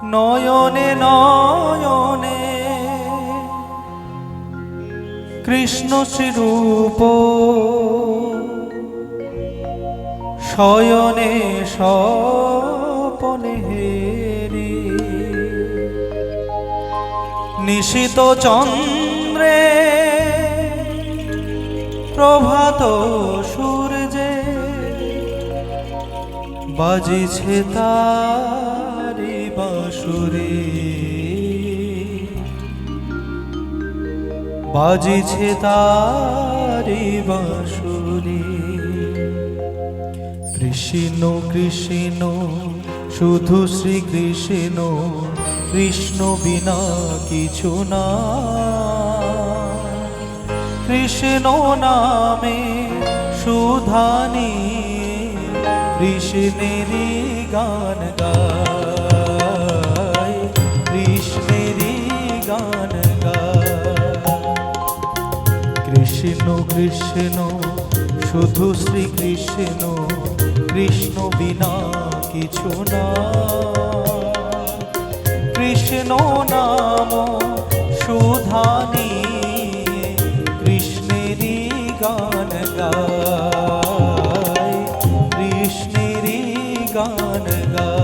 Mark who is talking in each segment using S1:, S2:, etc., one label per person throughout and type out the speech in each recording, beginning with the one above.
S1: নয়নে নয়নে কৃষ্ণ শ্রীরূপ, শয়নে স্বপনে হেরি। নিশিত চন্দ্রে প্রভাত সূর্যে বাজিছে তারি বাঁশুরি, বাজিছে তারি বাঁশুরি। কৃষ্ণ কৃষ্ণ শুধু শ্রীকৃষ্ণ, কৃষ্ণ বিনা কিছু না। কৃষ্ণ নামে সুধানি কৃষ্ণেরই গান গায়, কৃষ্ণেরই গান গায়। কৃষ্ণ কৃষ্ণ শুধু শ্রীকৃষ্ণ, কৃষ্ণ বিনা কিছু না। কৃষ্ণ নাম সুধানি কৃষ্ণেরই গান গায়, কৃষ্ণেরই গান গায়।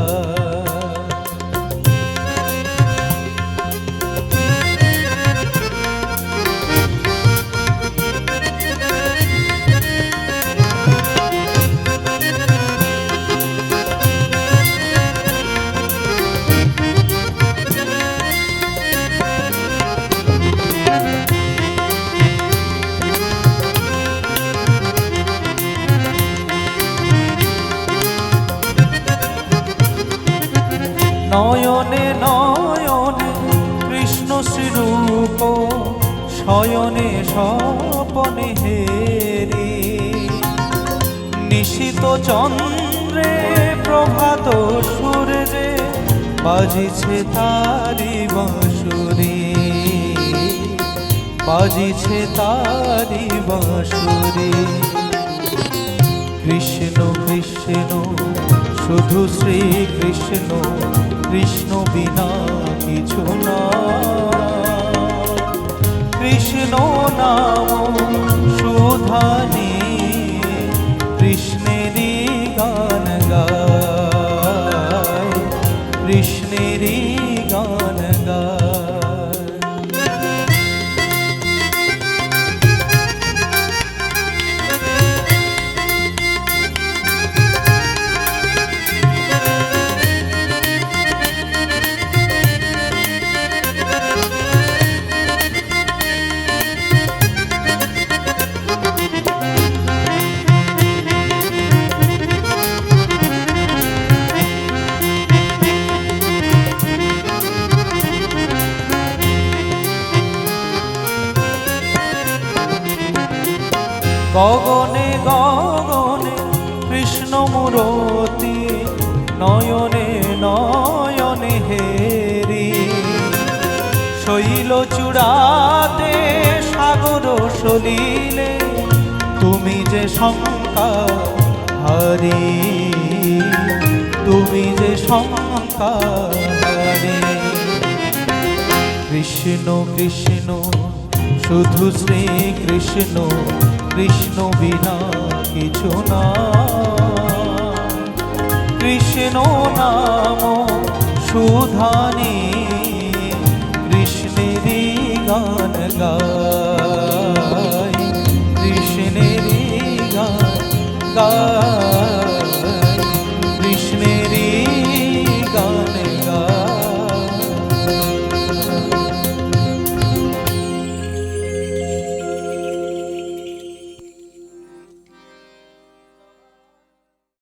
S1: নয়নে নয়নে কৃষ্ণ শ্রীরূপ, শয়নে স্বপনে হেরি। নিশিত চন্দ্রে প্রভাত সূর্যে বাজিছে তারি বাঁশুরি, বাজিছে তারি বাঁশুরি। কৃষ্ণ কৃষ্ণ শুধু শ্রীকৃষ্ণ, কৃষ্ণ বিনা কিছু না। কৃষ্ণ নাম সুধানি কৃষ্ণেরই গান গায়, কৃষ্ণেরই গান গায়। গগনে গগনে কৃষ্ণ মূরতি, নয়নে নয়নে হেরি। শৈল চূড়াতে সাগর সলিলে তুমি যে শঙ্কা হারি, তুমি যে শঙ্কা হারি। কৃষ্ণ কৃষ্ণ শুধু শ্রীকৃষ্ণ, কৃষ্ণ বিনা কিছু না। কৃষ্ণ নাম সুধানি কৃষ্ণেরই গান গায়,